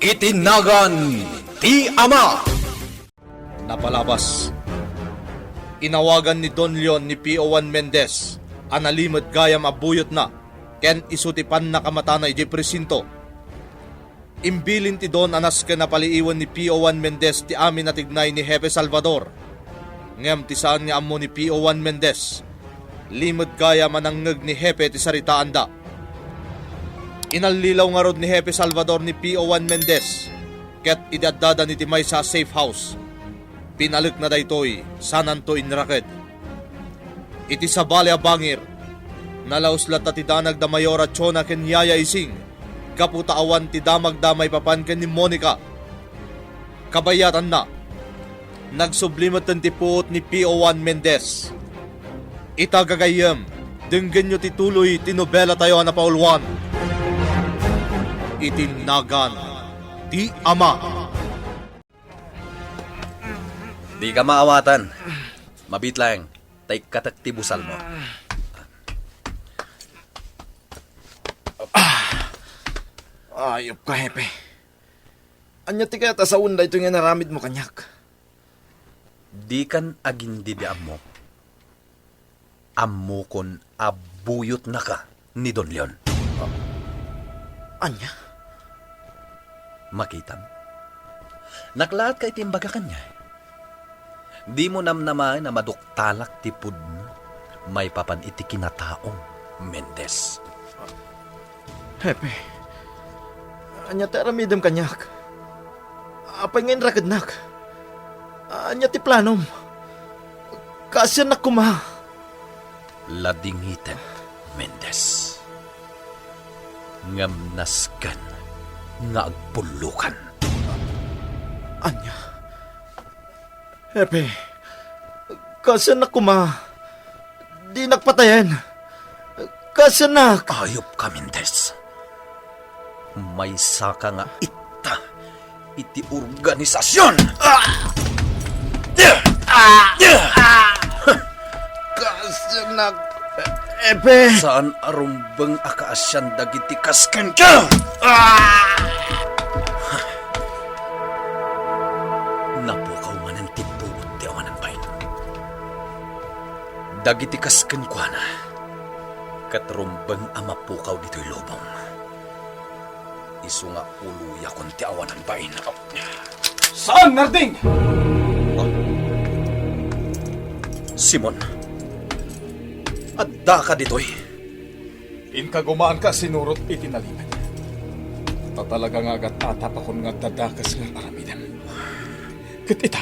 Itinagan ti Ama. Napalabas. Inawagan ni Don Leon ni P.O.1 Mendez, analimot gayam abuyot na, ken isutipan na kamatanay di presinto. Imbilin ti Don anas ka napaliiwan ni P.O.1 Mendez ti amin na tignay ni Jefe Salvador. Ngem ti saan nga amo ni P.O.1 Mendez, limot gayam anangngeg ni Jefe ti saritaan da. Inalilaw nga rod ni Jefe Salvador ni P.O.1 Mendez, ket idadada ni Timay sa safe house. Pinalik na daytoy, sanan to inraked. Iti sa bali a bangir, nalauslat na ti danag da Mayora Chona ken Yaya Ising, kaputaawan ti damag damay papan ken ni Monica. Kabayatan na, nagsublimat ti puot ni P.O.1 Mendez. Itagagayam, denggen nyo ti tuloy ti nobela tayo na paulwan. Itinagan ti Ama. Di ka maawatan. Mabit lang. Tay kataktibusal mo. Ayop ka, Hepe. Anya ti kaya sa unda ito nga naramid mo kanyak. Di kan agindidiam mo. Ammo kon abuyot na ka ni Don Leon. Anya? Makitam. Naklaat ka itimbaga kanya. Di mo namnamay na maduktalak tipod mo. May papan iti kinataong Mendez. Hepe. Anya ti aramidem kanyak. Apay ngayon rakadnak. Anya ti planom. Kasya na kuma. Ladingitan, Mendez. Ngamnaskan nga agpulukan. Anya? Hepe. Kasya na kuma. Di nakpatayan. Kasya na. Ayop ka, Mendez. May saka nga ita iti organisasyon. Kasya na. Hepe. Saan arumbang akaasyan dagiti kasken ka? Napukaw man ang tipuot ti awan ang bayan. Dagiti kasken kwa na. Katrumbang amapukaw dito'y lobong. Isu nga uluya kon ti awan ang bayan. Saan, Narding? Simon, adda ka dito'y. Inkagumaan ka sinurot itinaliman. Tatalaga nga agat atap akong nga dadakas ng aramidan. Kat ita,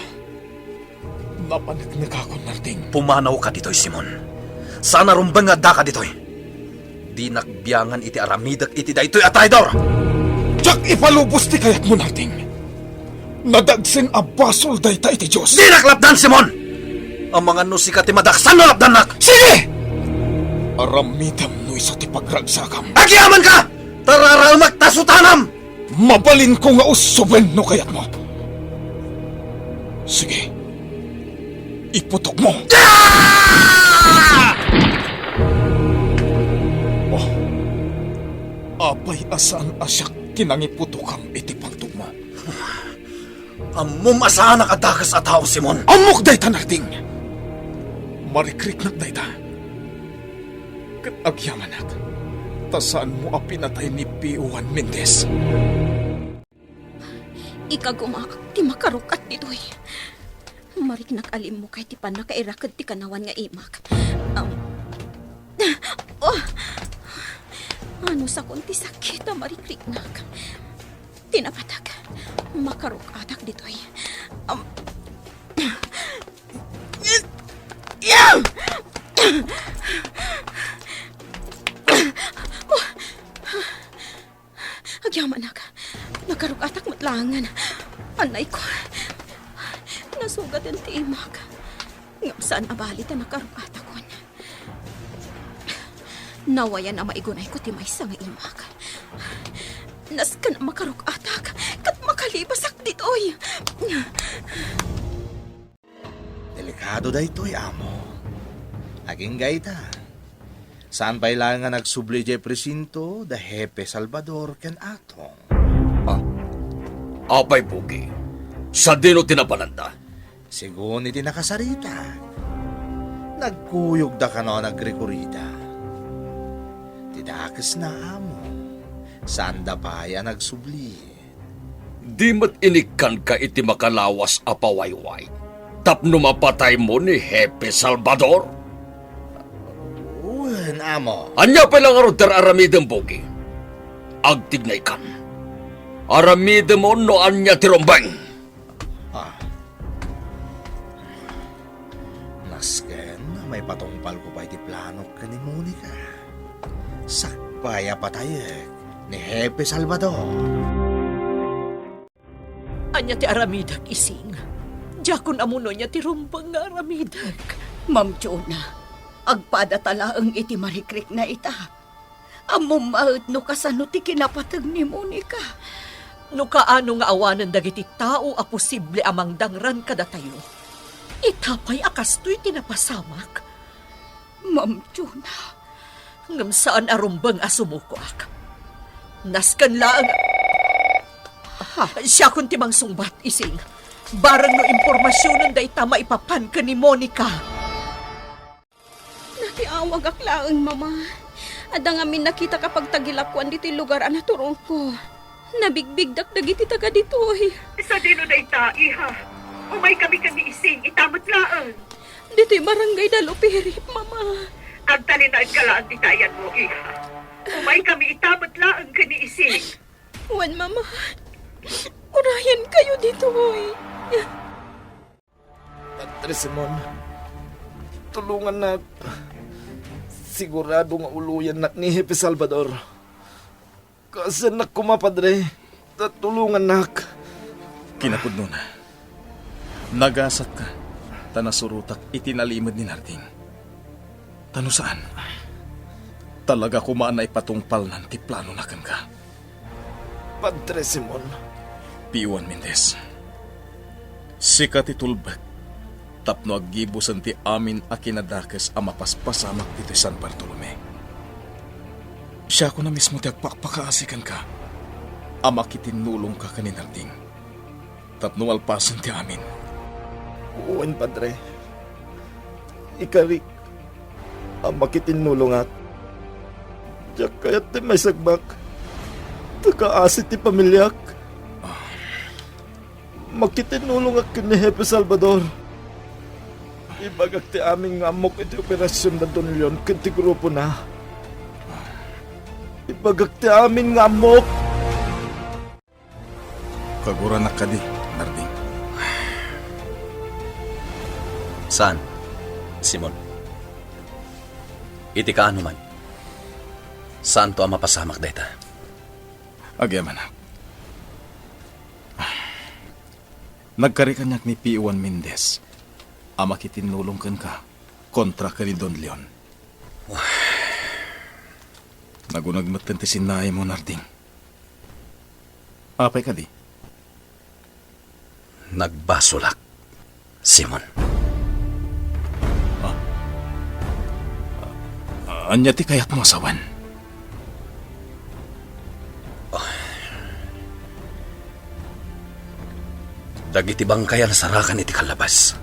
napanagnaga ako narting. Pumanaw ka dito'y, Simon. Sana rumbang adda ka dito'y. Di nakbiyangan iti aramidak iti daytoy a traidor. Tsak ipalubos ti kayat mo narting. Nadagsen abasol dayta iti Diyos. Di naklapdan, Simon! Ang mga nusika ti madaksan na lapdanak. Sige! Aramidam no iso ti pagragsakam. Agyaman ka! Tararalmak tasutanam! Mabalin ko nga usuben no kayat mo. Sige. Iputok mo. Oh. Apay asaan asyak kinangiputukam iti pagtugma. Amum asahan nakadakas at tao, Simon. Amok dayta narting. Marikrik na dayta. Kat agyamanat. Tasaan mo a pinatay ni P.O.1 Mendez. Ikagumak ti makarukat ditoy. Marik nakalim mo kay ti panakairakad ti kanawan nga imak. Ano sa kunti sakit marikrik nak. Tinapatag. Makarukatak ditoy. Agyaman nak. Nakarukatak matlangan. Anay ko. Nasugat ang tiimak. Ngam saan abalit ang nakarukatak ko. Nawayan na maigunay ko timay sa nga imak. Nas ka na makarukatak. Kat makalibasak ditoy. Delikado daytoy, amo. Aging gaita. Saan pa'y lang nga nagsubli jay presinto, da Jefe Salvador ken atong. Apay bugi. Sa dino tinapalanda. Sigun iti nakasarita. Nagkuyog da ka no nagrekurita. Tidakas na amo. Saan da pa ya nagsubli. Di mat inikan ka iti makalawas apawayway. Tapno mapatay mo ni Hepe Salvador. Uwan, amo. Anya pa lang aruder aramidem bugi. Agtignay kan. Aramidem mo no anya tirombeng. Nasken, may patungpal ko pa iti plano ka ni Monica. Sakpaya patayek ni Hepe Salvador. Anya ti aramidak ising. Diyakon amuno niya ti rumbang nga aramidak. Ma'am Jonah, agpada talaang iti marikrik na ita. Amom maut no kasano ti kinapatag ni Monica. No kaano nga awanan dagiti tao a posible amang dangran kada tayo. Itapay akastoy tinapasamak. Ma'am Jonah, Ngam saan arumbang asumuko ak. Naskan laang... Siya kun timang sungbat ising. Barang no impormasyonan da ita maipapan ka ni Monica. nakiawag aklaang mama. Ada nga min nakita kapag tagilakwan dito lugar ang naturong ko. Nabigbigdak dagiti taga dito eh. Sa dino na ita, iha. Umay kami ising, itamot laan. Dito'y barangay Dalupirip, mama. Agtalinaan ka laan titayan mo, iha. Umay kami itamot laan ising. Wan, mama. Urayan kayo dito eh. Padre Simon, tulungan na. Sigurado nga uluyan na ni Hepe Salvador. Kasi nak kuma, Padre. Tulungan nak. Kinapudno na. Nagasat ka. Tanasurutak itinalimod ni Narding. Tano saan? Talaga kumaan na ipatungpal ng tiplano na ka. Padre Simon. P1 Mendez. Sikat itulbag. Tapno aggibusan ti amin a kinadakas a mapaspasamak dito San Bartolome. Siya ko na mismo ti agpakpakaasikan ka. Ama kitinulong ka kaninarding. Tapno alpasan ti amin. Uwan, Padre. Ikarik. Ang makitinulong at. Diyak kaya't ti may sagbak. Takaasit ti pamilyak. Makitinulong at ni Hepe Salvador. Ibagak ti aming amok iti operasyon na Don Leon kinti grupo na. Ibagak ti aming amok. Kagura na ka di, Narding. Saan? Simon. Iti ka ano man. Saan to ang mapasamak deta? Agyaman na. Nagkarikanyak ni P1 Mendez. Ama kitinulongkan ka kontra ka ni Don Leon. Nagunagmatan ti sinay mo, Narding. Apay ka di? Nagbasulak, Simon. Anya ti kayat mo asawan? Dagiti bangkayan sarakan iti kalabas.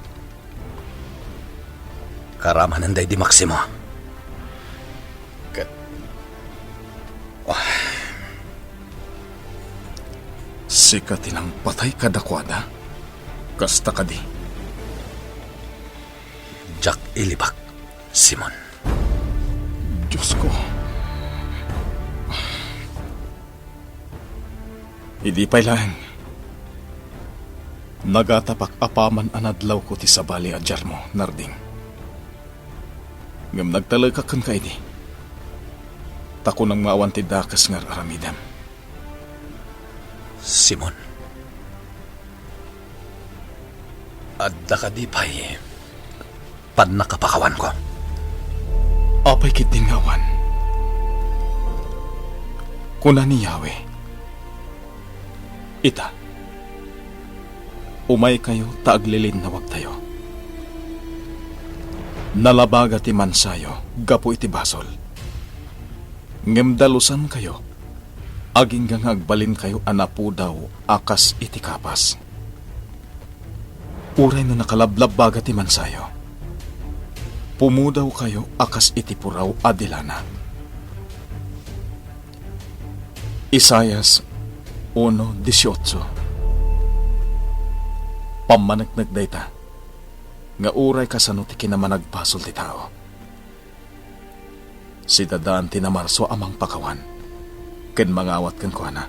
Karamanan day di Maximo. Sika tinang patay kadakwada. Kasta ka di. Jack Ilibak, Simon. Diyos ko. Hindi pa'y lang. Nagatapak apaman anadlaw ko ti sabali adjar mo, Narding. Ngam nagtalag kan ka di. Tako nang maawan ti dakas ngar aramidam. Simon. Adda ka di pa'y nakapakawan ko. Apay kit din ngawan. Kuna ni Yahweh. Ita. Umay kayo taaglilin na wag tayo. Nalabaga ti mansayo, gapo iti basol. Ngem dalusan kayo, Aging nga agbalin kayo anapo daw akas iti kapas. Uray no nakalablab baga ti mansayo. Pumudaw kayo akas iti puraw adilana. Isayas 1:18. Pamanagnag dayta nga uray kasano ti kinamanagpasol ti tao. Si dadaan ti namarso amang pakawan ken mangawat ken kuana.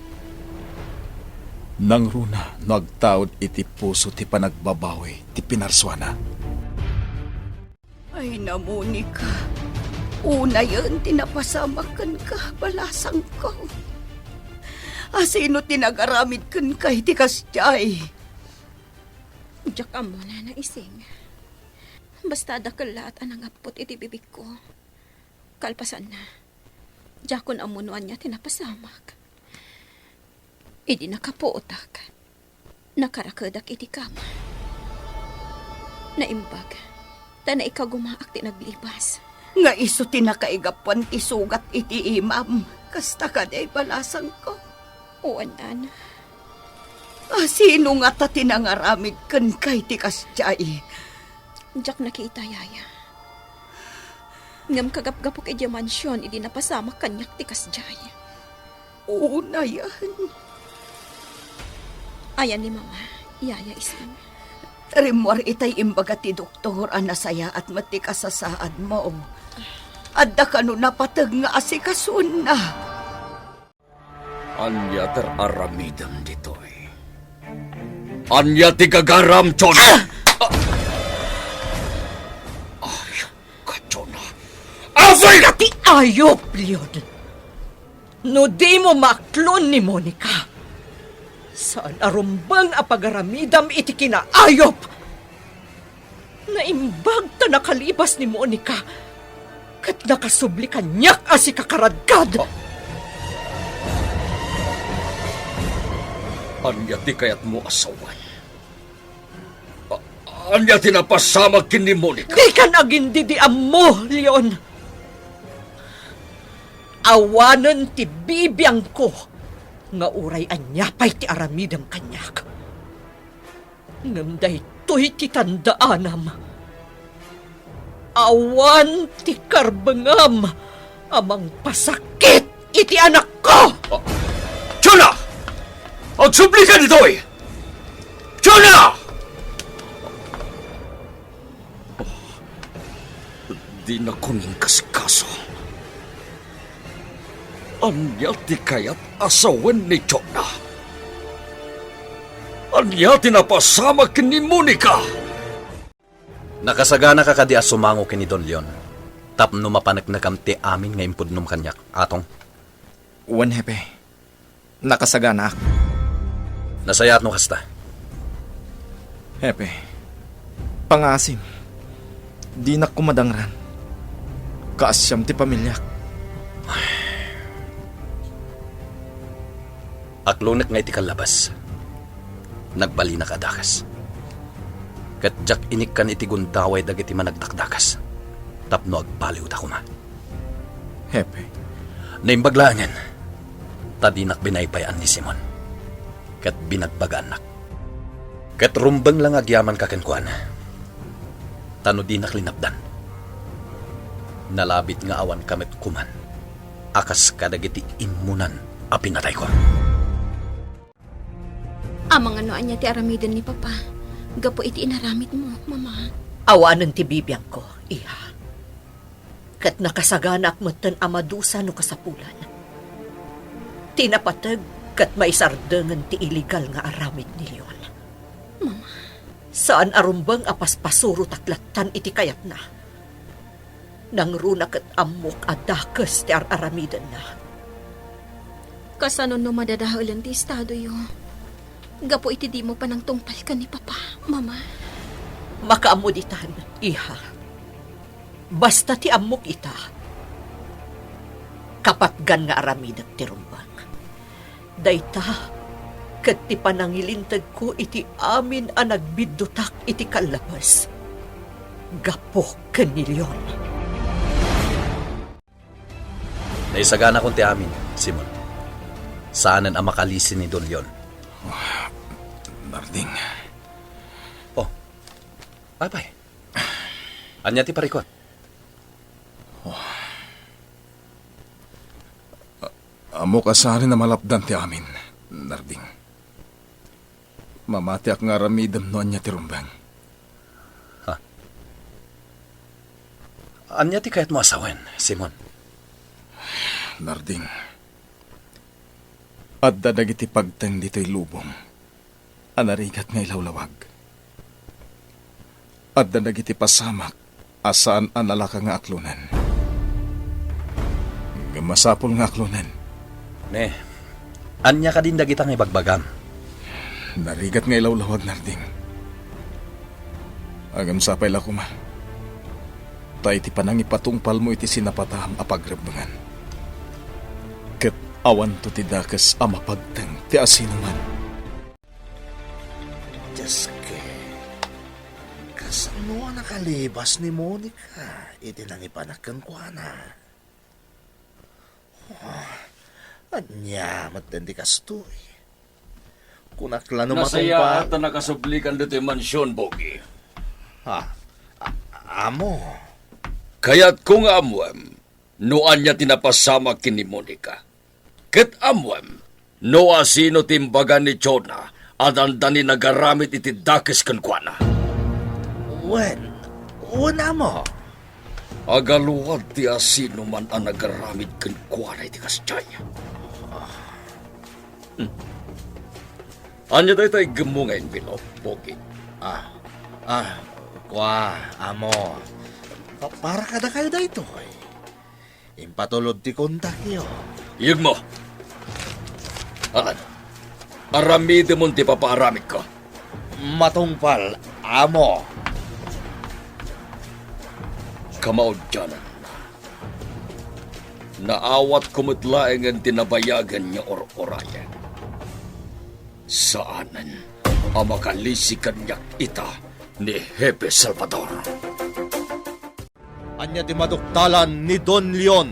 Nang runa nagtaod iti puso ti panagbabawi ti pinarswana. Ay na, Monica. Una yun, tinapasamakan ka, balasang ko. Asino tinagaramid kan kay ti kasjay. Diyak amo na naising. Basta dakalat anang apot iti bibig ko. Kalpasan na. Diyakon amunuan niya tinapasamak. Idi nakapuotak. Nakarakadak iti kama. Naimbag. Tana ikagumaak ti naglibas. Nga iso tinakaigapuan ti sugat iti imam. Kasta ka day balasang ko. Uanan. Sino nga ta tinangaramid kan kay ti kasjay? Diyak nakita yaya. Ngam kagap-gapok iti mansyon, idi napasama kanyak ti kasjay. Una yan. Ayan ni mama, yaya isang. Rimwar itay imbaga ti doktor anasaya at matikasasaad mo. Adda ka no napatag nga asikasun na. Anya ter aramidam ditoy. Anya ti gagaram, Chon! Ay, kachona. Asoy ka! Ti ayop, Leon. No di mo maklon ni Monica. Saan arumbang apagaramidam iti kinaayop? Naimbag ta nakalibas ni Monica. Kat nakasubli kanyak asi kakaradkad. Anya ti kayat mo asawan. Anya ti napasamag kin ni Monica. Di ka nagindidiam mo, Leon. Awanan ti bibiyang ko nga uray anyapay ti aramidam kanyak. Ngam daytoy ti tandaanam. Awan ti karbangam amang pasakit iti anak ko. Chona! Agsubli ka ditoy! Chona! Di na kuning kasikaso. Anya ti kayat asawan ni Chona. Anya ti napasama kin ni Monica. Nakasagana ka kadi asumango kini Don Leon. Tapno mapanagnagam ti amin nga impudnom kanyak. Atong, Wan hepe. Nakasagana ako. nasayat no kasta. Hepe. Pangasim. Di na kumadangran. Kaasyam ti pamilyak. Aklonek nga iti kalabas. Nagbali na kadakas. Kat jak inikkan iti gundaway dagiti managdakdakas. Tapno agbaliw da kuma. Hepe. Naimbaglangan. Tadinak binaypayan ni Simon. Kat binagbaganak. Kat rumbang lang agyaman kakenkuan. Tano dinak linapdan. Nalabit nga awan kamit kuman. Akas kadagiti imunan a pinatay ko. Amang ano anya ti aramidin ni Papa. Gapo iti inaramid mo, Mama. Awanan ti bibiyang ko, iha. Kat nakasaganak matan amadusa no kasapulan. Tinapatag kat maisardengan ti iligal nga aramid ni Leon. Mama. Saan arumbang apaspasuro taklatan iti kayat na. Nang runa kat amok adakas ti aramidan na. Kasano no madadahalan ti estado yo. Gapo iti di mo pa nang tungpal ka ni Papa, Mama. Makaamuditan, iha. Basta ti amok ita. Kapatgan nga aramidat ti rumbang. Dayta, kat ti panangilintag ko iti amin a nagbiddutak iti kalabas. Gapo ken ni Leon. Naisagana kong ti amin, Simon. Saanan ang makalisin ni Don Leon? Narding, Oh, abay. Anya ti parikot? amo kasari na malapdan ti amin, Narding. Mamati ak nga ramidam no anya ti rumbang. Anya ti kayat mo asawen, Simon? Narding, at dadagiti pagtang dito'y lubong, anarigat nga ilawlawag. At dadagiti pasamak, asaan analaka nga aklunan. Masapol nga aklunan. Ne, anya ka din dagitang ibagbagam. Narigat nga ilawlawag, Narding. Agam sapay la kuma. Tay ti panang ipatungpal mo iti sinapataham apagrebangan. Ket awan to ti dakas a mapagteng ti asinuman. Diyos ke, kasano nakalibas ni Monica, iti nang ipanakan ko na. Anya, matindi kastoy. Kunakla no Nasaya matungpal. at nakasublikan dito yung mansyon, Bogi. Amo, Kaya't kung amwem, noan niya tinapasama kini Monica. Ket amwem, no asino timbaga ni Jonah, at andani nagaramit iti dakes kankwana. wen amo. Agaluwag ti asino man ang nagaramit kankwana iti kasjay. Anya tayo tayo gemungain bilo, Bogi. Amo. Para kada kayo da ito, impatulod ti kontak niyo. Iyag mo. Alan, aramide mo ti papaaramid ko. Matungpal, amo. Kamaod dyanan. Naawat kumutlaeng ang tinabayagan niya or-orayan. Saanan ang makalisikan niya ita ni Hepe Salvador. Anya ti maduktalan ni Don Leon.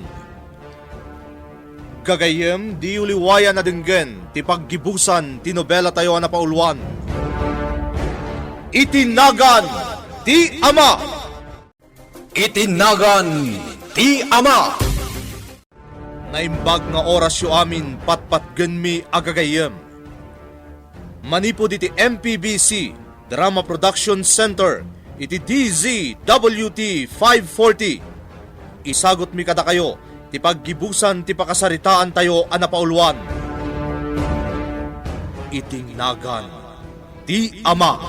Gagayem di uliwayan na dinggen ti paggibusan ti nobela tayo na pauluan. Itinagan ti Ama! Itinagan ti Ama! Naimbag nga oras yu amin patpatgen mi agagayem. Manipod iti MPBC Drama Production Center iti DZWT 540. Isagot mi kada kayo ti paggibusan ti pakasaritaan tayo anapauluan. Itinagan ti Ama.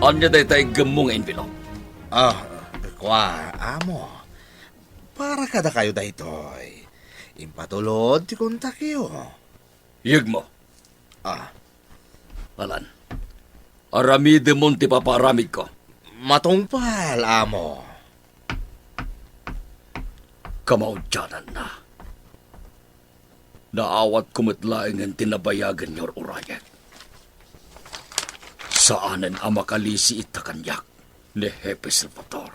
Anya tayo tayo gemungain bilo. Amo. Para kada kayo daytoy. Impatulod ti kontak iyo. Iyag mo. Alan, aramide mo ti papaaramid ko. Matungpal, amo. Kamaod dyanan na. Naawat kumutlaeng ang tinabayagan niyo or-orayan. Saanan ang makalisi ita kanyak ni Hepe Salvador.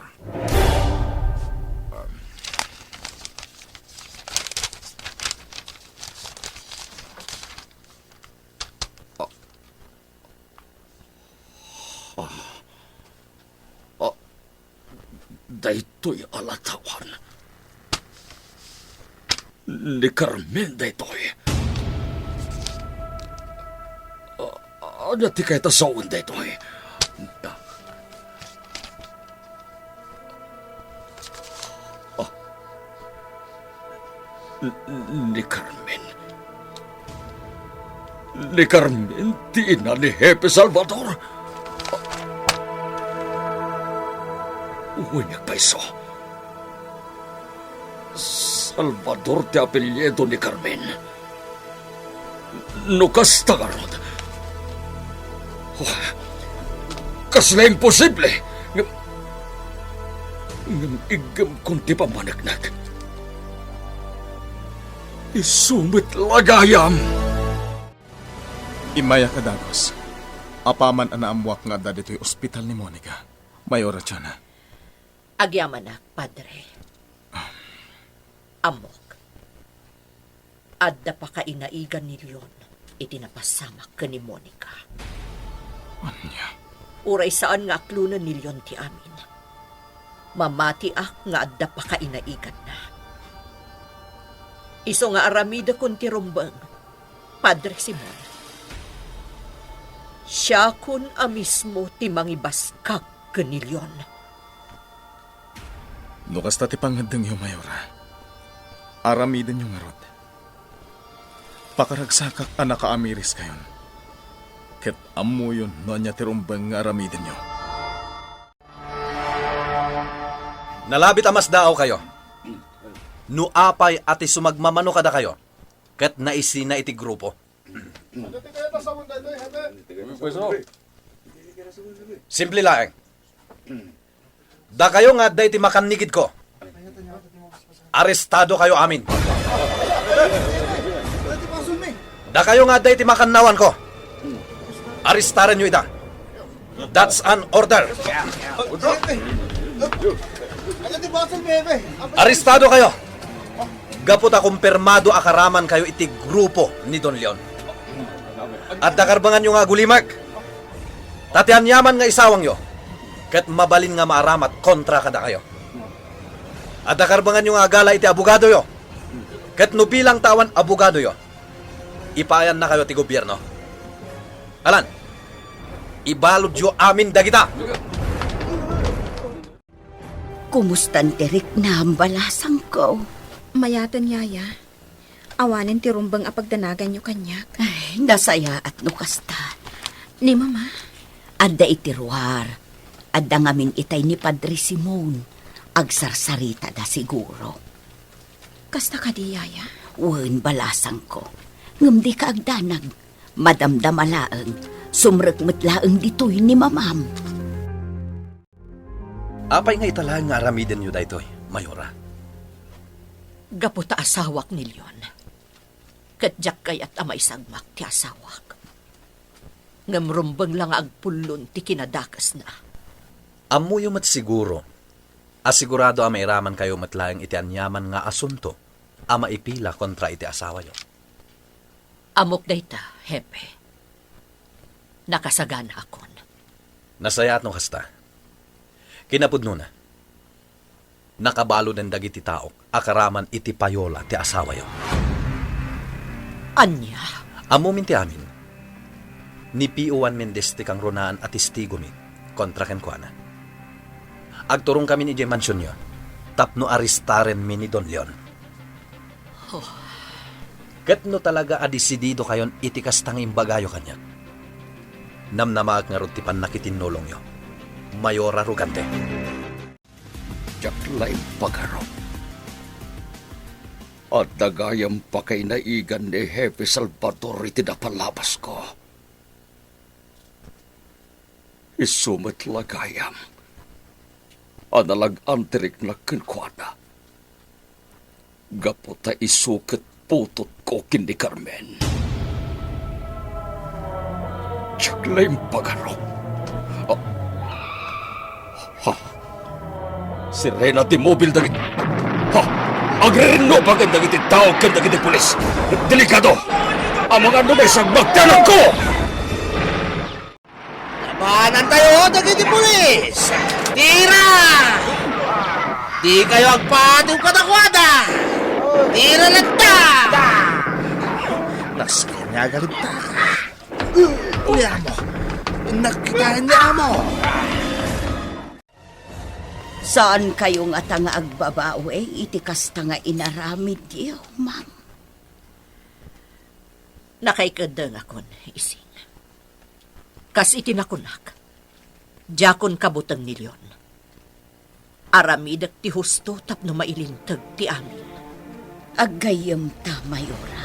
Daytoy alatawan. Ni Carmen daytoy. Ano ti kay tasawin daytoy? Ni Carmen. Ni Carmen, ti ina ni Hepe Salvador. Unyag paiso. Salvador ti apelyedo ni Carmen. No kastagarod. Kasla imposible. Ngam igam kung ti pamanagnak. Isumit lagayam. Imaya ka dagos. Apaman anaamuak nga da dito'y ospital ni Monica. Mayora siya na. Agyamanak, padre. Amok. Adda pa kainaigan ni Leon, iti napasamak ka ni Monica. Anya? Uray saan nga aklunan ni Leon ti amin. Mamati nga adda pa kainaigan na. Iso nga aramida kun ti rumbang, Padre Simon. Siya kun a mismo ti mangibaskag ka ni Leon. No kasta ti pangadeng yu, Mayora. Aramiden yung ngarod. Pakaragsakak anak kaamiris kayon. Ket amo yun no anya ti rumbang nga aramiden nyo. Nalabit amas dao kayo. Nuapay ati sumagmamano kada kayo. Ket naisi na iti grupo. Simple laeng. Da kayo nga da iti makanigid ko. Arestado kayo amin. Da kayo nga da iti makannawan ko. Arestaran nyo ita. That's an order. Arestado kayo. Gapot kumpirmado akaraman kayo iti grupo ni Don Leon. At nakarbangan nyo nga gulimag. Tatian yaman nga isawang yo. Ket mabalin nga maaramat kontra kada kayo. At nakarbangan nyo nga gala iti abogado yo. Ket no bilang tawan abogado yo. Ipayan na kayo ti gobyerno. Alan, ibalod yo amin dagita. Kumustan tirik na ambalasang ko. Mayatan, yaya. Awanin ti rumbang apagdanagan nyo kanyak. Ay, nasaya at nukasta. Ni mama. Adda itiruar. Adda ngamin itay ni Padre Simon. Agsarsarita da siguro. Kasta ka di, yaya. Wen balasang ko. Ngam di ka agdanag. Madamdamalaeng. Sumrekmetlaeng ditoy ni mamam. Apay nga italang nga aramiden nyo daytoy, Mayora. Gaputa asawak ni Leon. Kadyak kayat amay sagmak ti asawak. Ngamrumbang lang agpulon ti kinadakas na. Amuyo mat siguro. Asigurado a mairaman kayo matlaeng iti anyaman nga asunto a maipila kontra iti asawa yo. Amok dayta, hepe. Nakasagana akon. Nasaya at no kasta. Kinapudno na. Nakabalo den dagiti taok akaraman iti payola ti asawa yo. Anya? Amumin ti amin. Ni P.O.1 Mendez ti kang ronaan at istigo mi kontra ken kuana. Agturong kami ni J. Mansion yo. Tapno aristaren mi ni Don Leon. Oh. Ket no talaga adisidido kayon iti kastang imbagayo kanyak. Namnamaag nga rod ti pannakitinulong yo. Mayora Rugante. Jaklay pagarop. At dagayam pa kay naigan ni Hepe Salvador iti napalabas ko. Isumat lagayam. Analag antirik na kinkwada. Gapota isukat putot ko kindi Carmen. Jaklay pagarop. Si Rena ti mobil dagit. Agrerino bagay dagiti tao ken dagiti pulis. Delikado. Ang mga numay sa magtanong ko. Labanan tayo, dagiti pulis. Tira! Di kayo agpatong katakwada. Tira lang ta. Naskin nga galit ta. Uy, amo. Nakita niya, amo. Saan kayo nga tanga agbabawe, itikas tanga inaramid diyo, ma'am? Nakaikadang akon, ising. Kas itinakunak. Jakon kabutang ni Leon. Aramidak ti husto tapno mailintag ti amin. Agayam ta, Mayora.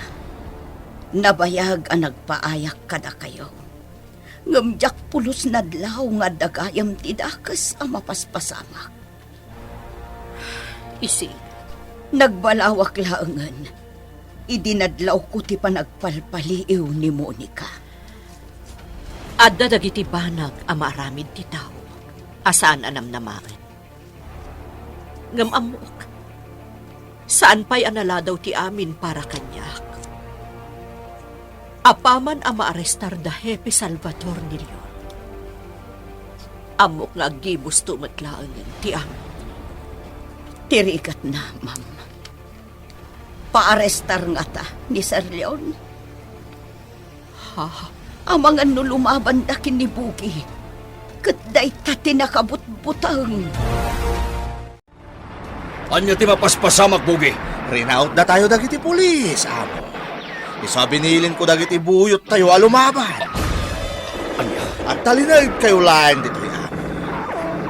Nabayag ang nagpaayak kada kayo. Ngamjak pulos nadlaw nga dagayam ti dakas ang mapaspasamak. Ising. Nagbalawak laangan. Idinadlaw ko ti panagpalpaliw ni Monica. Adda dagiti banag ang maaramid ti tao. Asaan anam namaan. Ngam amok. Saan pa'y anala daw ti amin para kanyak? Apaman ang maarestar da Hepe Salvador ni Leon. Amok nga gibus tumatlaan ti amin. Tirigat na, ma'am. Paarestar nga ta ni Sir Leon. Ha? Ang mga nulumaban da kinibugi. Katday ta tinakabut-butang. Anya ti mapaspasamak, Bugi. Rinaut na tayo dagiti pulis, amo. Isabi nilin ko dagiti buyot tayo alumaban. Anya? At talinag kayo lain dito yan.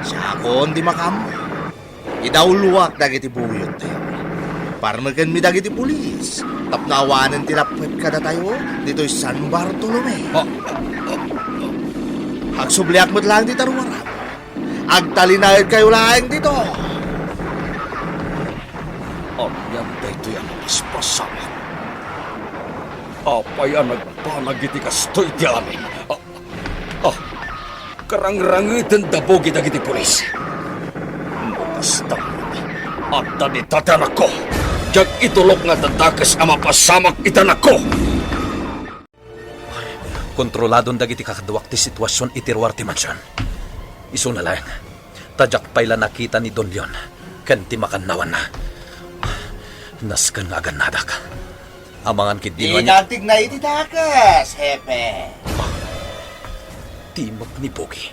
Siya ako di makamoy. Idauluwak dagiti buyot tayo. Para magkan mi dagiti pulis. Tapnawanan tinapwet kada tayo dito'y San Bartolome. Agsubliak mo't lang di taruwarang. Agtalinag kayo lain dito. Anya dito yan mapaspasamak. Apay ang nagpanag iti kastoy ti amin. Karangrangitin da Bugi dagiti pulis. Basta at tani tatanak ko. Jag itulok nga tatakas ang mapasamak itanak ko. Kontroladon dagiti kakaduak ti sitwasyon itiruar ti mansyon. Isu na lang. Tadyak pa'y nakita ni Don Leon. Ken ti makanawan na. Naskan nga aganadak. Amangan kidinwa niya. Inantig na ititakas, Hepe. Timok ni Bugi.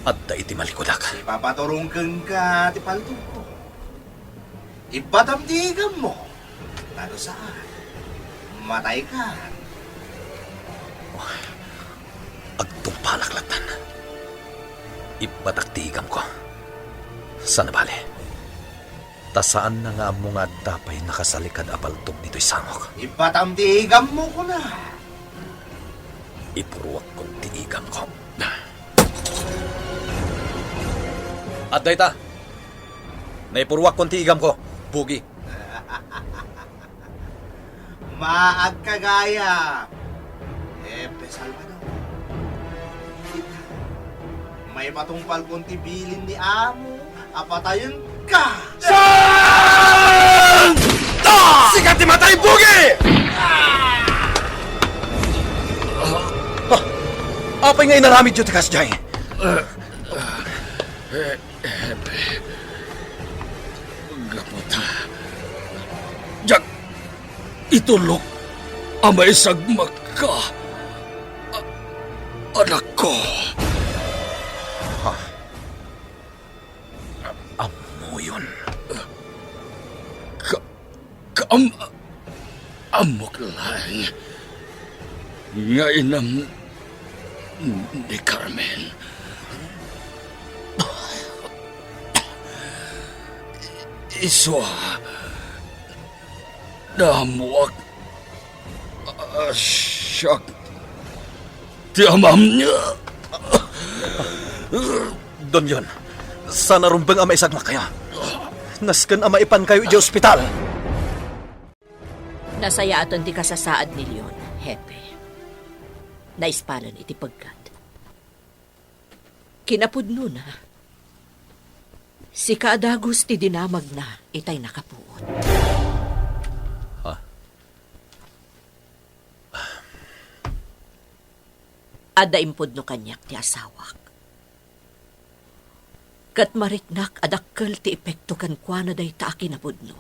At da iti malikodak. Ipapaturungkan ka, ti palto ko. Ipatamdigan mo. Nado saan? Matay ka. Agtumpalaklatan. Ipataktigam ko. Sana bale. Tasaan na nga mo nga dapay nakasalikad apaltok dito'y sangok. Ipatamdigan mo ko na. Ipuruwak kong tiigam ko. At dayta, naipuruwak kong tiigam ko, Bugi. Maagkagaya. Hepe Salvador. May patungpal kong tibilin ni Amo. Apatayon ka! Sikat ti matay, Bugi! Apay nga inaramid yun, tikas jay. Gaputa. Jag itulok amay sagmak ka. Anak ko. Amo yun. Amok lang. Nga inam ni Carmen. Iswa. Damuak. Siyak. Ti amam niya. Don yun, sana rumbang ama isagmak kaya. Naskan ama ipan kayo di ospital. Nasaya aton ti kasasaad ni Leon, Hepe. Naispalan iti pagkat. Kinapudno na. Si Kaadagos ti dinamag na itay nakapuot. Ha? Ada impod no kanyak ti asawak. Kat mariknak adakkel ti epekto kan kwa na day ta kinapudno.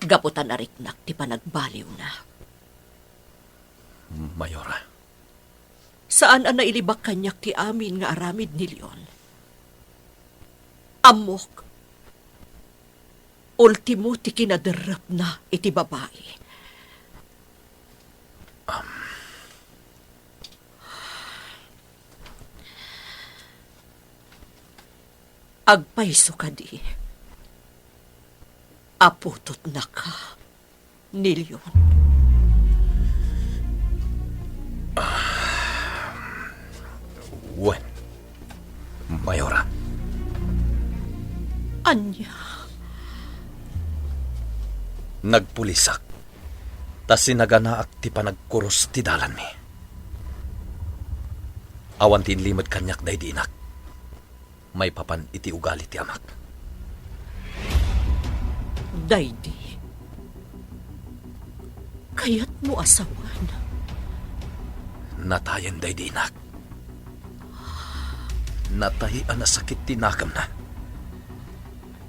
Gaputan ariknak ti panagbaliw na. Mayora. Saan ang nailibak kanyak ti amin nga aramid ni Leon? Amok. Ultimo ti kinaderap na iti babae. Agpaiso ka di. Aputot na ka, ni Leon. Wen. Mayora. Anya. Nagpulisak. Tas sinaganaak ti panagkuros ti dalan mi. Awan tin limod kanyak day dinak. May papan iti ugali ti amak. Daydi. Kayat mo asawan. Natayan day di inak. Natahian na sakit tinakam na.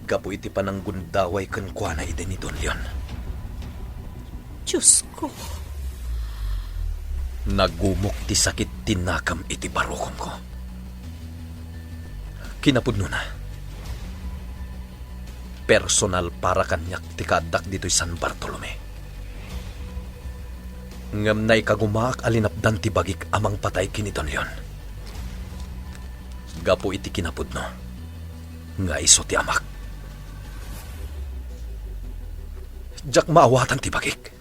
Gapo iti panang gundaway kan kwa na ide ni Don Leon. Diyos ko. Nagumok ti sakit tinakam iti barokom ko. Kinapudno na. Personal para kanyak ti kadak dito'y San Bartolome. Ngam na'y kagumaak alinapdan ti bagik amang patay kini Don Leon. Gapo iti kinapudno. Nga iso ti amak. Jak maawatan ti bagik.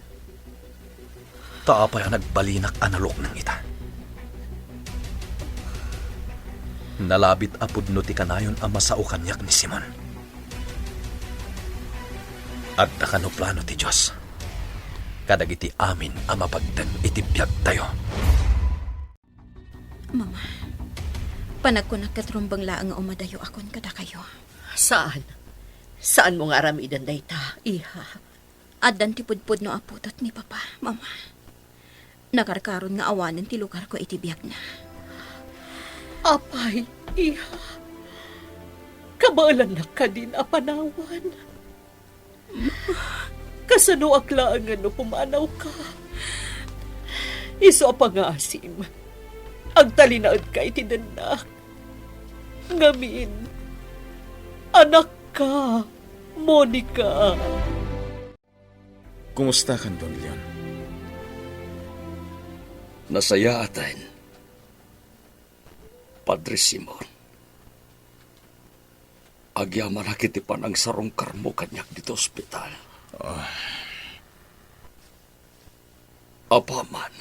Taapay ang nagbalinak analok ng ita. Nalabit apudno ti kanayon ang masao kanyak ni Simon. At nakano plano ti Diyos. Kadagiti amin ang mapagdag itibiyag tayo. Mama, panag ko nagkatrumbang laang nga umadayo akon kada kayo. Saan? Saan mo nga aramidan dayta, iha? Adan ti pudpud no aputot ni Papa, Mama. Nakarkaron nga awanan ti lugar ko itibiyag na. Apay, iha. Kabalan na ka din, apanawan. Kasano aklaan nga no pumanaw ka. Iso apang-asim. Agtalinaad ka itidanak. Ngamin. Anak ka, Monica. Kumusta kan, Don Leon? Nasaya atin, Padre Simon. Agyaman na kiti panang sarong karmo kanyak dito ospital. Apaman,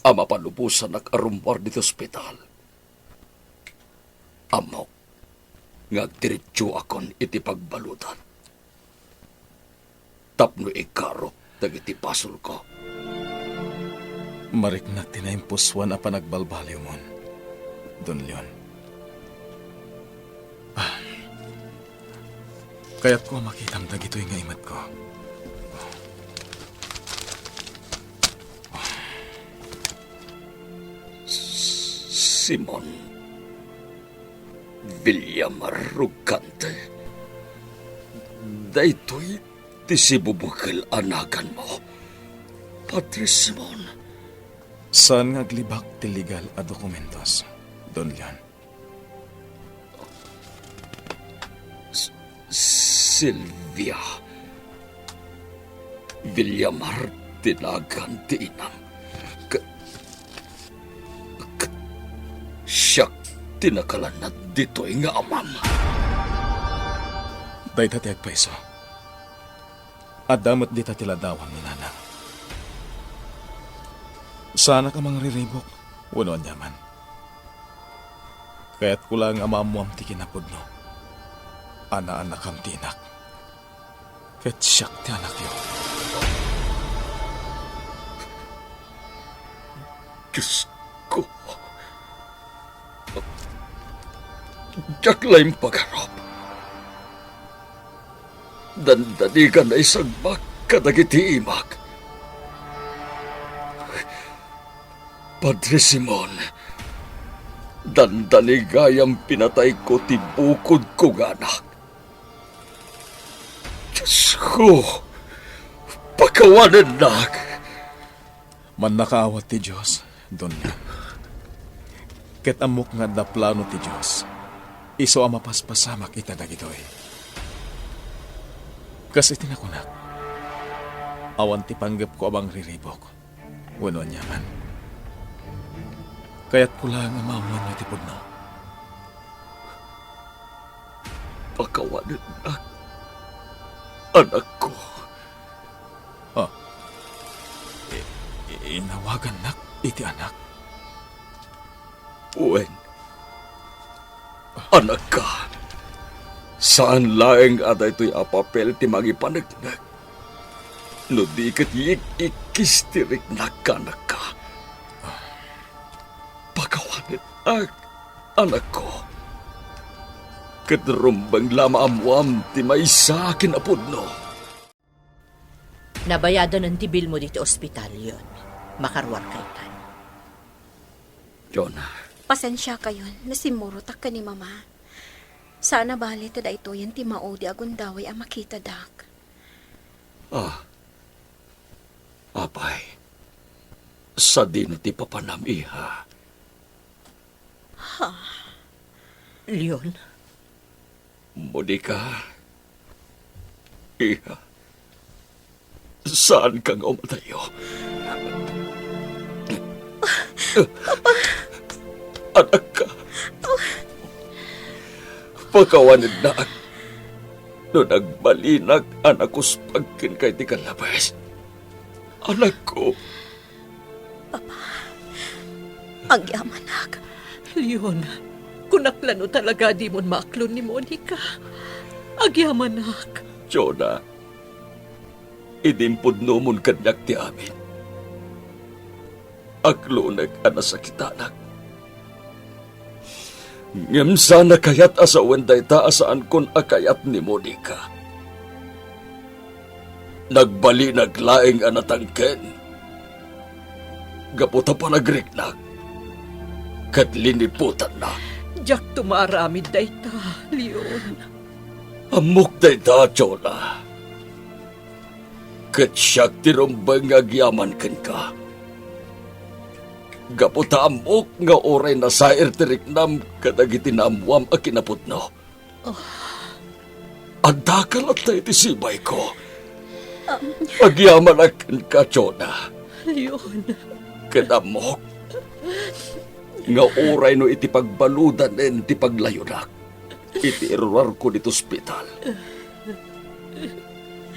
ama palubusan nag-arumbar dito ospital. Amok, ngagdiretso akon iti pagbalutan. Tapno ikaro, dagiti pasol ko. Marik na tinaimpuswan a panagbalbaliw mon, Don Leon. Kaya't ko makitam dagito'y nga imat ko. Simon Villamar Rugante, daytoy ti sibubukil anagan mo, Padre Simon. Saan nga aglibak ti legal a dokumentos, Don Leon? Silvia Villamar tinagan ti inam. Siyak tinakalanat dito'y nga amam. Dahil tati agpaiso. At damot di tati ladawang ni Nanang. Sana ka mang riribok, wanoan yaman. Kaya't kulang amamuam ti kinapudno. Ana-anak ang tinak. Kaya't siyak ti anak yun. Diyos ko. Jaklayang pagharap. Dandani ka na isang kadagiti imag. Padre Simon, dandani gayang pinatay ko ti bukod ko ganak. Diyos ko, pagkawanan nak. Man nakaawat ti Diyos, Don Leon. Ket amok nga da plano ti Diyos, iso ang mapaspasamak itadag ito'y. Kasi tinakunak, awan ti panggap ko abang riribok, wanoan yaman. Kaya't kulang ang mamuan niya ti pudno. Pagkawanan nak, anak ko. Inawagan nak, iti anak. Uwen, anak ka. Saan laeng ada ito'y apapel ti magipanagnak? No di kat ikistirik nakanak ka. Pagawanin anak ko. Kadrumbang lama amuam ti may sa akin apod no. Nabayado ng tibil mo dito ospital yun. Makarwar kay kan. Jonah, Pasensya kayo, nasimuro tak ka ni mama. Sana bali tada ito yan ti maudi agundaway ang makita dak. apay, sa din ti papanamiha. Leon, Monica, iha, saan kang umatayo? Anak ka. Pagkawanid na no nagbalinag anak ko pagkin kay ti kalabas. Anak ko. Ang yamanak. Leon, kunaklano talaga di mo maaklon ni Monica. Agyamanak. Jonah, idimpudno mon kanyak ti amin. Aklonag anasakitanak. Ngem sana kayat asawan day ta asaan kon akayat ni Monica. Nagbali naglaing anatangken. Gaputa pa nagriknak. Kat liniputan na. Jak tumaramid day ta, Leon. Amok day ta, Jonah. Kat siyak tirumbang agyaman ken ka. Gaputa amok nga oray na sa irtiriknam kadagitinamwam a kinaputno. Adakal at tayo tisibay ko. Agyaman akin ka, Jonah. Leon. Kadamok. Nga oray no iti pagbaludan en ti paglayunak. Iti irurar ko dito ospital.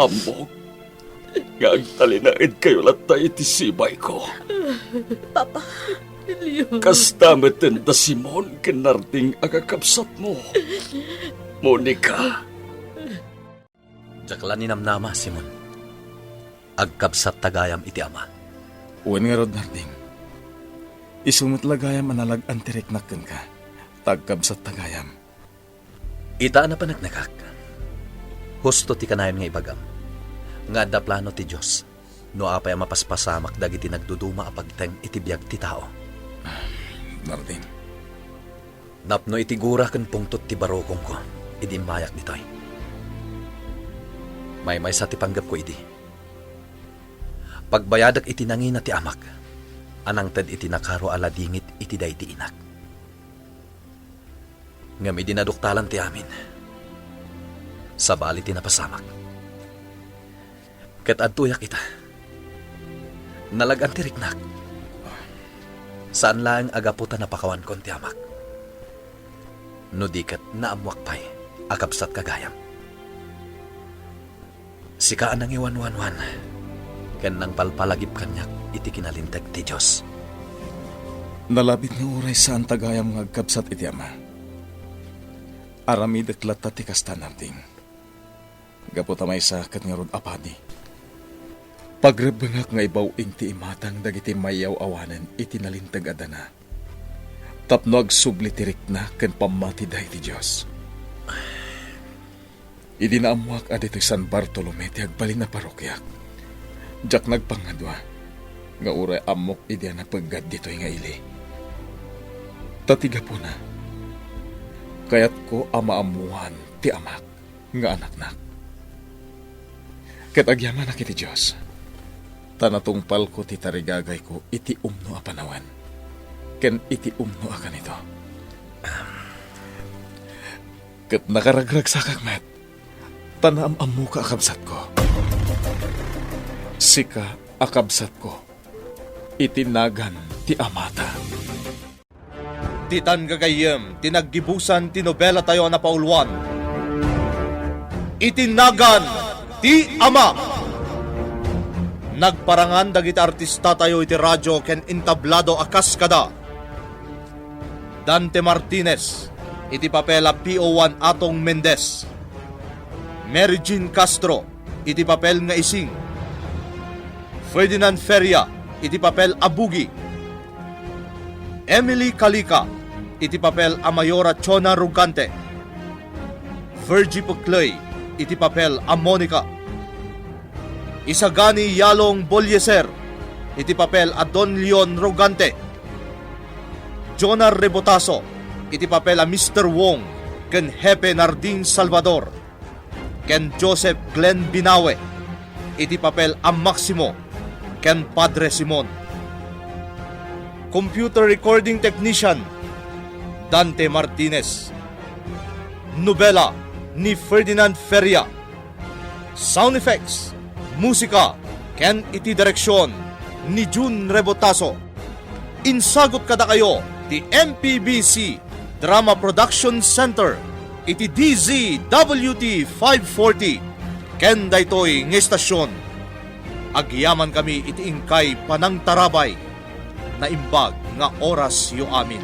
Amok. Nga agtalinaid kayo latay iti sibay ko. Papa. Leon. Kastameten da Simon kinarting agakapsat mo. Monica. Jakla ni namnama, Simon. Agkabsat tagayam iti ama. Uwan nga rod narding. Isumot lagayam analag antiriknakken ka. Tagkabsat tagayam. Ita na panagnakak. Husto ti kanayon nga ibagam. Nga da plano ti Diyos. No apay mapaspasamak dagiti nagduduma apagteng itibiyag ti tao. Narding. Napno itigura ken pungtot ti barokong ko. Idi mayak ditoy. May sa ti panggap ko idi. Pagbayadak iti nangina ti amak. Anang ted iti nakaro ala dingit iti day ti inak. Ngam idi naduktalan ti amin. Sa bali ti napasamak. Ket adtuyak ita. Nalagan ti riknak. Saan lang agaputa na pakawan kon ti amak. No diket naamwak pay, akapsat kagayam. Sikaan ang iwan-wanwan, ken nang palpalagip kanyak iti kinalintag ti Diyos. Nalabit nga oray saan tagayam nga agkabsat iti ama. Aramid aklat ti kasta narding. Gaputa may sakat nga rod apadi. Pagrebengak nga ibaw ti imatang dagiti mayaw awanen iti nalintag adana. Tapno agsubli tirik na ken pamati dahi ti Diyos. Idi naamuak adito San Bartolome ti agbalin na parokyak. Jak nagpangadwa nga uray amok idi na paggad dito nga ili. Tatiga po na. Kayat ko amaamuhan ti amak nga anaknak. Ket agyaman na kiti Diyos. Tanatungpal ko ti tarigagay ko iti umno a panawan. Ken iti umno a kanito. Ket nakaragrag sa kakmet. Tanaam amu ka akabsat ko. Sika akabsat ko. Itinagan ti amata. Titan gagayem, tinaggibusan ti nobela tayo na paulwan. Itinagan ti ama. Nagparangan dagiti artista tayo iti radyo ken intablado a kaskada. Dante Martinez, iti papela PO1 Atong Mendez. Mary Jean Castro, iti papel nga ising. Ferdinand Feria, iti papel Abugi. Emily Kalika, iti papel Amayora Chona Rugante. Virgie Puclay, iti papel Monica. Isagani Yalong Bolyeser, iti papel a Don Leon Rogante. Jonar Rebotaso, iti papel a Mr. Wong, ken Hepe Nardin Salvador. Ken Joseph Glenn Binawe, iti papel a Maximo, ken Padre Simon. Computer Recording Technician, Dante Martinez. Nobela ni Ferdinand Feria. Sound effects, musika, ken iti direksyon ni June Rebotaso. Insagot kada kayo ti MPBC Drama Production Center iti DZWT 540 ken daytoy nga estasyon. Agyaman kami iti ingkay panangtarabay na imbag nga oras yo amin.